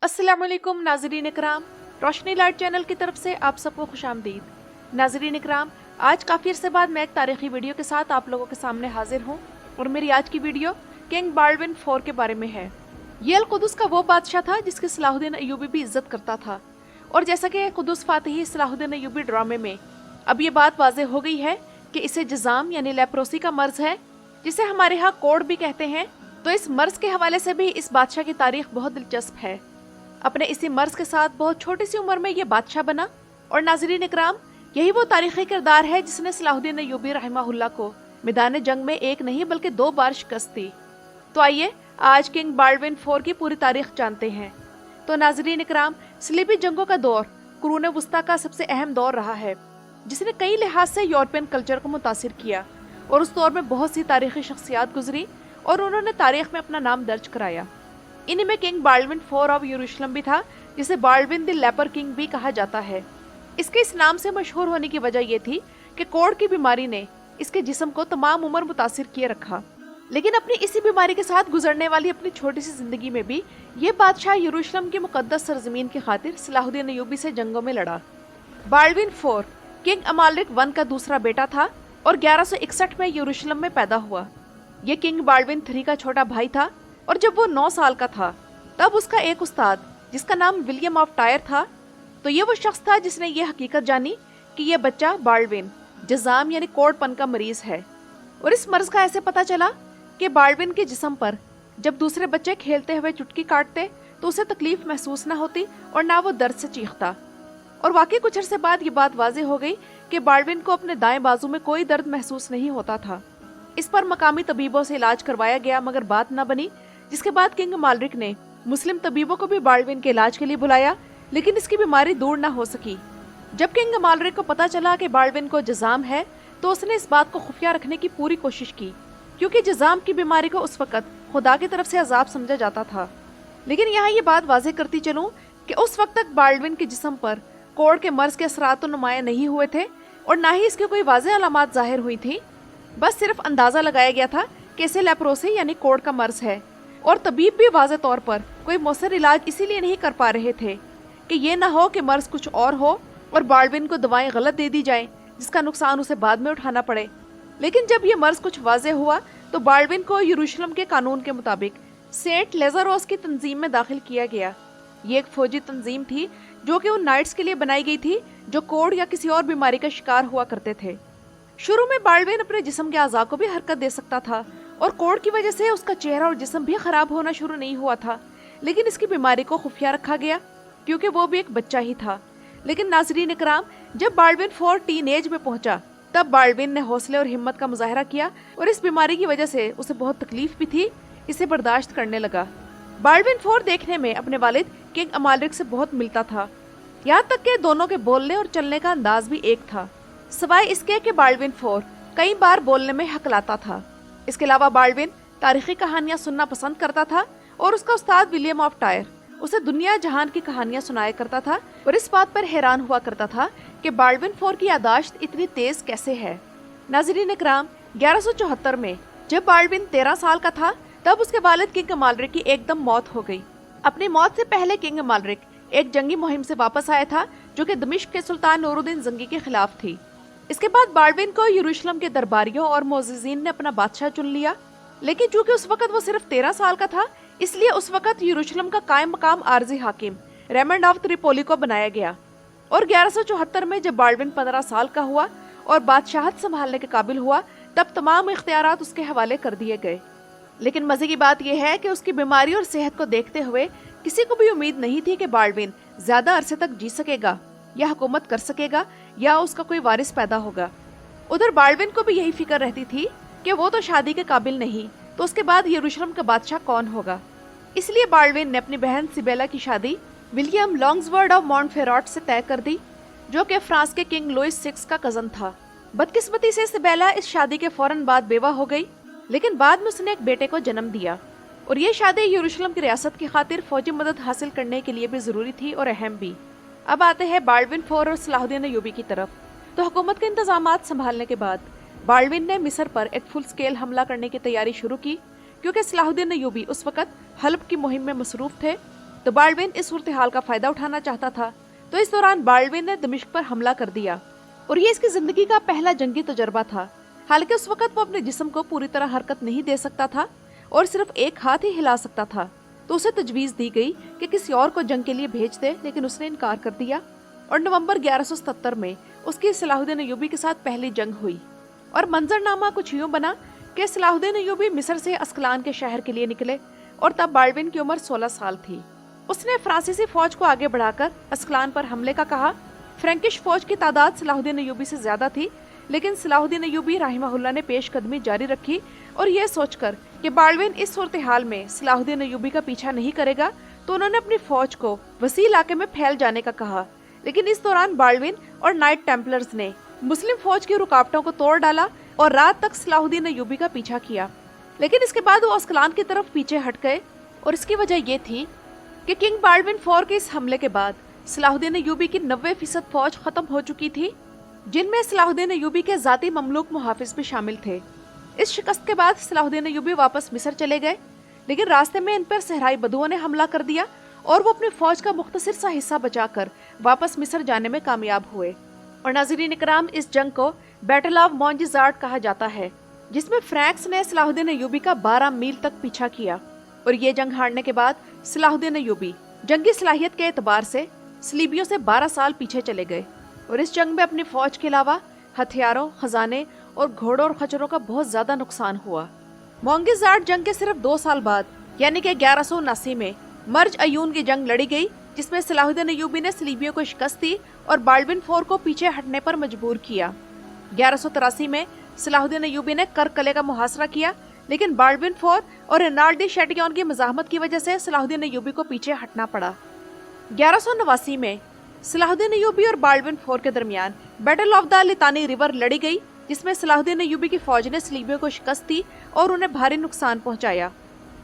अस्सलामुअलैकुम नाज़रीन इकराम, रोशनी light channel की तरफ से आप सबको खुशामदीद। नाज़रीन इकराम, आज काफ़ी अरसे बाद मैं एक तारीखी वीडियो के साथ आप लोगों के सामने हाजिर हूँ और मेरी आज की वीडियो किंग बाल्डविन IV के बारे में है। ये अल कुदस का वो बादशाह था जिसके सलाहुद्दीन अय्यूबी भी इज्जत करता था। और जैसा कि कुदस फातिही सलाहुद्दीन अय्यूबी ड्रामे में अब ये बात वाज़ेह हो गई है कि इसे जज़ाम यानी लेप्रोसी का मर्ज है, जिसे हमारे यहाँ कोढ़ भी कहते हैं। तो इस मर्ज के हवाले से भी इस बादशाह की तारीख बहुत दिलचस्प है। अपने इसी मर्ज के साथ बहुत छोटी सी उम्र में ये बादशाह बना। और नाज़रीन इकराम, यही वो तारीखी किरदार है जिसने सलाहुद्दीन अय्यूबी रहमहुल्लाह को मैदान जंग में एक नहीं बल्कि 2 बार शिकस्त दी। तो आइए आज किंग बाल्डविन IV की पूरी तारीख जानते हैं। तो नाज़रीन इकराम, सलीबी जंगों का दौर कुरून वस्ता का सबसे अहम दौर रहा है, जिसने कई लिहाज से यूरोपियन कल्चर को मुतासिर किया। और उस दौर में बहुत सी तारीखी शख्सियात गुजरी और उन्होंने तारीख में अपना नाम दर्ज कराया। इन्हीं में किंग बाल्डविन IV ऑफ यरूशलेम भी था, जिसे बाल्डविन द लेपर किंग भी कहा जाता है। इसके इस नाम से मशहूर होने की वजह यह थी कि कोढ़ की बीमारी ने इसके जिस्म को तमाम उम्र मुतासिर किए रखा। लेकिन अपनी इसी बीमारी के साथ गुजरने वाली अपनी छोटी सी जिंदगी में भी ये बादशाह यरूशलेम की मुकद्दस सरजमीन की खातिर सलाहुद्दीन अय्यूबी से जंगों में लड़ा। बाल्डविन IV किंग अमाल्रिक I का दूसरा बेटा था और 1161 में यरूशलेम में पैदा हुआ। ये किंग बाल्डविन III का छोटा भाई था और जब वो 9 साल का था तब उसका एक उस्ताद जिसका नाम विलियम ऑफ टायर था, तो ये वो शख्स था जिसने ये हकीकत जानी कि ये बच्चा बाल्डविन जज़ाम यानी कोढ़पन का मरीज है। और इस मर्ज का ऐसे पता चला कि बाल्डविन के जिस्म पर जब दूसरे बच्चे खेलते हुए चुटकी काटते तो उसे तकलीफ महसूस ना होती और ना वो दर्द से चीखता। और वाकई कुछ अरसे बाद ये बात वाज़ेह हो गई कि बाल्डविन को अपने दाएं बाजू में कोई दर्द महसूस नहीं होता था। इस पर मकामी तबीबों से इलाज करवाया गया मगर बात न बनी, जिसके बाद किंग अमाल्रिक ने मुस्लिम तबीबों को भी बाल्डविन के इलाज के लिए बुलाया, लेकिन इसकी बीमारी दूर न हो सकी। जब किंग अमाल्रिक को पता चला कि बाल्डविन को जज़ाम है तो उसने इस बात को खुफिया रखने की पूरी कोशिश की, क्योंकि जज़ाम की बीमारी को उस वक्त खुदा की तरफ से अजाब समझा जाता था। लेकिन यहाँ ये बात वाज़ेह करती चलूँ कि उस वक्त तक बाल्डविन के जिस्म पर कोढ़ के मर्ज के असरात तो नुमाया नहीं हुए थे और ना ही इसकी कोई वाज़ेह अलामात जाहिर हुई थी। बस सिर्फ अंदाज़ा लगाया गया था कि इसे लेप्रोसी यानी कोढ़ का मर्ज है। और तबीब भी वाज़ेह तौर पर कोई मौसर इलाज इसीलिए नहीं कर पा रहे थे कि ये ना हो कि मर्ज कुछ और हो और बाल्डविन को दवाएं गलत दे दी जाएं, जिसका नुकसान उसे बाद में उठाना पड़े। लेकिन जब ये मर्ज कुछ वाज़ेह हुआ तो बाल्डविन को यरूशलेम के कानून के मुताबिक सेंट लेज़ारोस की तंजीम में दाखिल किया गया। ये एक फौजी तंजीम थी जो कि उन नाइट्स के लिए बनाई गई थी जो कोढ़ या किसी और बीमारी का शिकार हुआ करते थे। शुरू में बाल्डविन अपने जिस्म के अज़ा को भी हरकत दे सकता था और कोढ़ की वजह से उसका चेहरा और जिस्म भी खराब होना शुरू नहीं हुआ था, लेकिन इसकी बीमारी को खुफिया रखा गया क्योंकि वो भी एक बच्चा ही था। लेकिन नाज़रीन इकराम, जब बाल्डविन IV टीन एज में पहुंचा तब बाल्डविन ने हौसले और हिम्मत का मुजाहरा किया और इस बीमारी की वजह से उसे बहुत तकलीफ भी थी, इसे बर्दाश्त करने लगा। बाल्डविन IV देखने में अपने वालिद किंग अमाल्रिक से बहुत मिलता था, यहाँ तक कि दोनों के बोलने और चलने का अंदाज भी एक था, सिवाय इसके कि बाल्डविन IV कई बार बोलने में हकलाता था। इसके अलावा बाल्डविन तारीखी कहानियां सुनना पसंद करता था और उसका उस्ताद विलियम ऑफ टायर उसे दुनिया जहान की कहानियां सुनाया करता था और इस बात पर हैरान हुआ करता था कि बाल्डविन IV की यादाश्त इतनी तेज कैसे है। नाज़रीन इकराम, 1174 में जब बाल्डविन 13 साल का था तब उसके वालिद किंग अमाल्रिक की एकदम मौत हो गई। अपनी मौत से पहले किंग अमाल्रिक एक जंगी मुहिम से वापस आया था जो कि दमिश्क के सुल्तान नूरुद्दीन जंगी के खिलाफ थी। इसके बाद बाल्डविन को यरूशलेम के दरबारियों और मोअज़्ज़िज़ीन ने अपना बादशाह चुन लिया, लेकिन चूंकि उस वक्त वो सिर्फ 13 साल का था इसलिए उस वक्त यरूशलेम का कायम मकाम आर्जी हाकिम रेमंड ऑफ त्रिपोली को बनाया गया। और 1174 में जब बाल्डविन 15 साल का हुआ और बादशाहत संभालने के काबिल हुआ तब तमाम इख्तियारात उसके हवाले कर दिए गए। लेकिन मजे की बात यह है कि उसकी बीमारी और सेहत को देखते हुए किसी को भी उम्मीद नहीं थी कि बाल्डविन ज्यादा अरसे तक जी सकेगा या हुकूमत कर सकेगा या उसका कोई वारिस पैदा होगा। उधर बाल्डविन को भी यही फिक्र रहती थी कि वो तो शादी के काबिल नहीं, तो उसके बाद यरूशलेम का बादशाह कौन होगा। इसलिए बाल्डविन ने अपनी बहन सिबेला की शादी विलियम लॉन्ग्सवर्ड ऑफ मॉन्टफेराट से तय कर दी, जो कि फ्रांस के किंग लुइस VI का कजन था। बदकिस्मती से सिबेला इस शादी के फौरन बाद बेवा हो गई, लेकिन बाद में उसने एक बेटे को जन्म दिया और ये शादी यरूशलेम की रियासत की खातिर फौजी मदद हासिल करने के लिए भी जरूरी थी और अहम भी। अब आते हैं बाल्डविन IV और सलाहुद्दीन अय्यूबी की तरफ। तो हुकूमत के इंतजामात संभालने के बाद बाल्डविन ने मिस्र पर एक फुल स्केल हमला करने की तैयारी शुरू की, क्योंकि सलाहुद्दीन अय्यूबी उस वक्त हल्ब की मुहिम में मसरूफ थे तो बाल्डविन इस सूरत हाल का फायदा उठाना चाहता था। तो इस दौरान बाल्डविन ने दमिश्क पर हमला कर दिया और ये इसकी जिंदगी का पहला जंगी तजर्बा था। हालांकि उस वक्त वो अपने जिस्म को पूरी तरह हरकत नहीं दे सकता था और सिर्फ एक हाथ ही हिला सकता था। तो उसे तजवीज दी गई कि किसी और को जंग के लिए भेज दे, लेकिन उसने इनकार कर दिया और नवंबर 1177 में उसकी सलाहुद्दीन अय्यूबी के साथ पहली जंग हुई। और मंजरनामा कुछ यूं बना कि सलाहुद्दीन अय्यूबी मिस्र से अस्कलान के शहर के लिए निकले और तब बाल्डविन की उम्र 16 साल थी। उसने फ्रांसीसी फौज को आगे बढ़ाकर अस्कलान पर हमले का कहा। फ्रैंकिश फौज की तादाद सलाहुद्दीन अय्यूबी से ज्यादा थी, लेकिन सलाहुद्दीन अय्यूबी राहिमहुल्लाह ने पेशकदमी जारी रखी और यह सोचकर कि बाल्डविन इस सूरत हाल में सलाहुद्दीन अय्यूबी का पीछा नहीं करेगा, तो उन्होंने अपनी फौज को वसी इलाके में फैल जाने का कहा। लेकिन इस दौरान बाल्डविन और नाइट टेम्पलर्स ने मुस्लिम फौज की रुकावटों को तोड़ डाला और रात तक सलाहुद्दीन अय्यूबी का पीछा किया। लेकिन इसके बाद वो अस्कलान की तरफ पीछे हट गए और इसकी वजह ये थी कि किंग बाल्डविन IV के इस हमले के बाद सलाहुद्दीन अय्यूबी की 90% फौज खत्म हो चुकी थी, जिनमें सलाहुद्दीन अय्यूबी के जाती ममलूक मुहाफिज भी शामिल थे। इस शिकस्त के बाद सलाहुद्दीन अय्यूबी वापस मिस्र चले गए, लेकिन रास्ते में इन पर सहराई बदुओं ने हमला कर दिया और वो अपनी फौज का मुख्तसर सा हिस्सा बचाकर वापस मिस्र जाने में कामयाब हुए। और नाज़रीन इकराम, इस जंग को बैटल ऑफ मोंजिज़ार्ट कहा जाता है, जिसमें फ्रैंक्स ने सलाहुद्दीन अय्यूबी का 12 मील तक पीछा किया। और ये जंग हारने के बाद सलाहुद्दीन अय्यूबी जंगी सलाहियत के एतबार से सलीबियों से 12 साल पीछे चले गए और इस जंग में अपनी फौज के अलावा हथियारों, खजाने और घोड़ों और खच्चरों का बहुत ज्यादा नुकसान हुआ। मोंगिज़ार्ट जंग के सिर्फ 2 साल बाद यानी कि 1179 में मर्ज अयून की जंग लड़ी गई, जिसमें सलाहुद्दीन अय्यूबी ने सलीबियों को शिकस्त दी और बाल्डविन IV को पीछे हटने पर मजबूर किया। 1183 में सलाहुद्दीन अय्यूबी ने करकले का मुहासरा किया, लेकिन बाल्डविन IV और रिनाल्डी शैटियन की मज़ाहमत की वजह से सलाहुद्दीन अय्यूबी को पीछे हटना पड़ा। 1189 में सलाहुद्दीन अय्यूबी और बाल्डविन IV के दरमियान battle of the Litani river लड़ी गई, जिसमें सलाहुद्दीन अय्यूबी की फौज ने सलीबियों को शिकस्त दी और उन्हें भारी नुकसान पहुंचाया।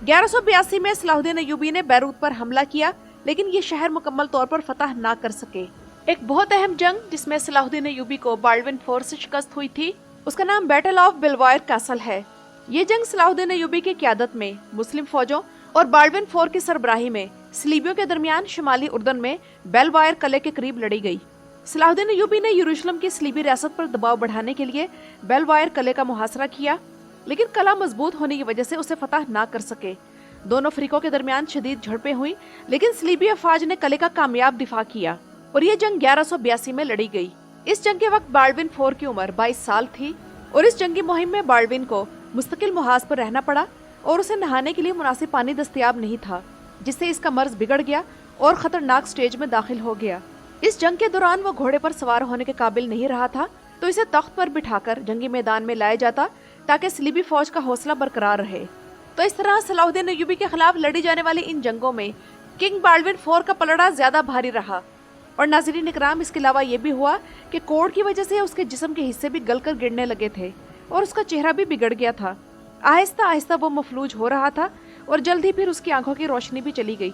1182 में सलाहुद्दीन अय्यूबी ने बैरूत पर हमला किया, लेकिन ये शहर मुकम्मल तौर पर फतह ना कर सके। एक बहुत अहम जंग जिसमें सलाहुद्दीन अय्यूबी को बाल्डविन IV से शिकस्त हुई थी, उसका नाम बैटल ऑफ बेलवायर कैसल है। ये जंग सलाहुद्दीन अय्यूबी की क़यादत में मुस्लिम फौजों और बाल्डविन IV की सरबराही में सलीबियों के दरमियान शुमाली उर्दन में बेलवायर किले के करीब लड़ी गई। सलाहुद्दीन अय्यूबी ने यरूशलेम की सलीबी रियासत पर दबाव बढ़ाने के लिए बेलवायर किले का मुहासरा किया, लेकिन किला मजबूत होने की वजह से उसे फतह ना कर सके। दोनों फरीकों के दरमियान शदीद झड़पें हुई, लेकिन सलीबी अफवाज ने किले का कामयाब दिफा किया और ये जंग 1182 में लड़ी गई। इस जंग के वक्त बाल्डविन IV की उम्र 22 साल थी और इस जंगी मुहिम में बाल्डविन को मुस्तकिल मुहाज पर रहना पड़ा और उसे नहाने के लिए मुनासिब पानी दस्तयाब नहीं था, जिससे इसका मर्ज बिगड़ गया और खतरनाक स्टेज में दाखिल हो गया। इस जंग के दौरान वो घोड़े पर सवार होने के काबिल नहीं रहा था, तो इसे तख्त पर बिठाकर जंगी मैदान में लाया जाता ताकि सलीबी फौज का हौसला बरकरार रहे। तो इस तरह सलाहुद्दीन अय्यूबी के खिलाफ लड़ी जाने वाली इन जंगों में किंग बाल्डविन IV का पलड़ा ज्यादा भारी रहा। और नाज़रीन इकराम, इसके अलावा ये भी हुआ कि कोढ़ की वजह से उसके जिस्म के हिस्से भी गलकर गिरने लगे थे और उसका चेहरा भी बिगड़ गया था। आहिस्ता आहिस्ता वो मफलूज हो रहा था और जल्द ही फिर उसकी आंखों की रोशनी भी चली गई,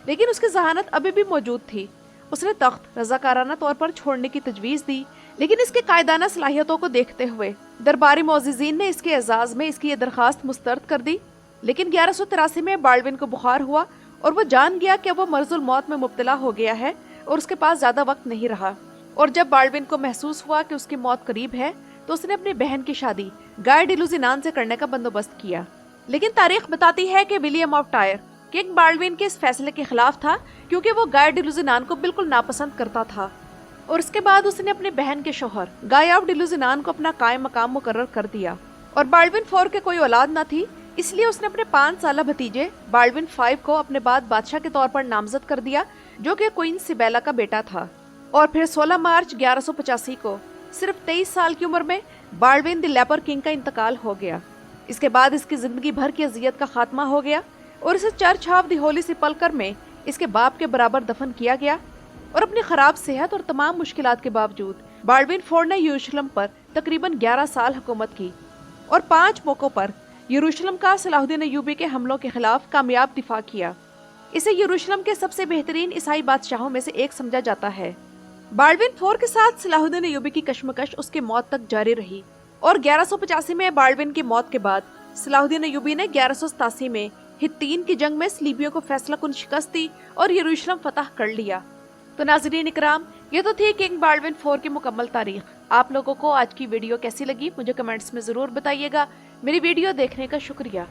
लेकिन उसकी जहानत अभी भी मौजूद थी। उसने तख्त रजाकाराना तौर पर छोड़ने की तजवीज़ दी, लेकिन इसके कायदाना सलाहियतों को देखते हुए दरबारी मोअज़्ज़िज़ीन ने इसके एजाज़ में इसकी ये दरख्वास्त मुस्तरद कर दी। लेकिन 1183 में बाल्डविन को बुखार हुआ और वो जान गया कि वो मर्जुल मौत में मुब्तला हो गया है और उसके पास ज्यादा वक्त नहीं रहा। और जब बाल्डविन को महसूस हुआ कि उसकी मौत करीब है, तो उसने अपनी बहन की शादी गाय डी लुज़िनान से करने का बंदोबस्त किया। लेकिन तारीख बताती है कि William of tyre king Baldwin के इस फैसले के खिलाफ था, क्योंकि वो गाय डी लुज़िनान को बिल्कुल नापसंद करता था। और इसके बाद उसने अपनी बहन के शोहर गाय ऑफ डी लुज़िनान को अपना कायम मकाम मुकर्रर कर दिया। और बाल्डविन IV के कोई औलाद न थी, इसलिए उसने अपने 5 साला भतीजे बाल्डविन V को अपने बाद बादशाह के तौर पर नामजद कर दिया, जो कि क्वीन सिबेला का बेटा था। और फिर 16 मार्च 1185 को सिर्फ 23 साल की उम्र में बाल्डविन द लेपर किंग का इंतकाल हो गया। इसके बाद इसकी जिंदगी भर की अजियत का खात्मा हो गया और इसे चर्च ऑफ द होली सेपल्कर में इसके बाप के बराबर दफन किया गया। और अपनी खराब सेहत और तमाम मुश्किलात के बावजूद बाल्डविन IV ने यरूशलेम पर तकरीबन 11 साल हुकूमत की और 5 मौकों पर यरूशलेम का सलाहुद्दीन अय्यूबी के हमलों के खिलाफ कामयाब दिफा किया। इसे यरूशलेम के सबसे बेहतरीन ईसाई बादशाहों में से एक समझा जाता है। बाल्डविन IV के साथ सलाहुद्दीन अय्यूबी की कशमकश उसकी मौत तक जारी रही और 1185 में बाल्डविन की मौत के बाद सलाहुद्दीन अय्यूबी ने 1187 में हित्तीन की जंग में सलीबियों को फैसला कुन शिकस्त दी और यरूशलेम फतह कर लिया। तो नाजरीन इकराम, ये तो थी किंग बाल्डविन 4 की मुकम्मल तारीख। आप लोगों को आज की वीडियो कैसी लगी मुझे कमेंट्स में ज़रूर बताइएगा। मेरी वीडियो देखने का शुक्रिया।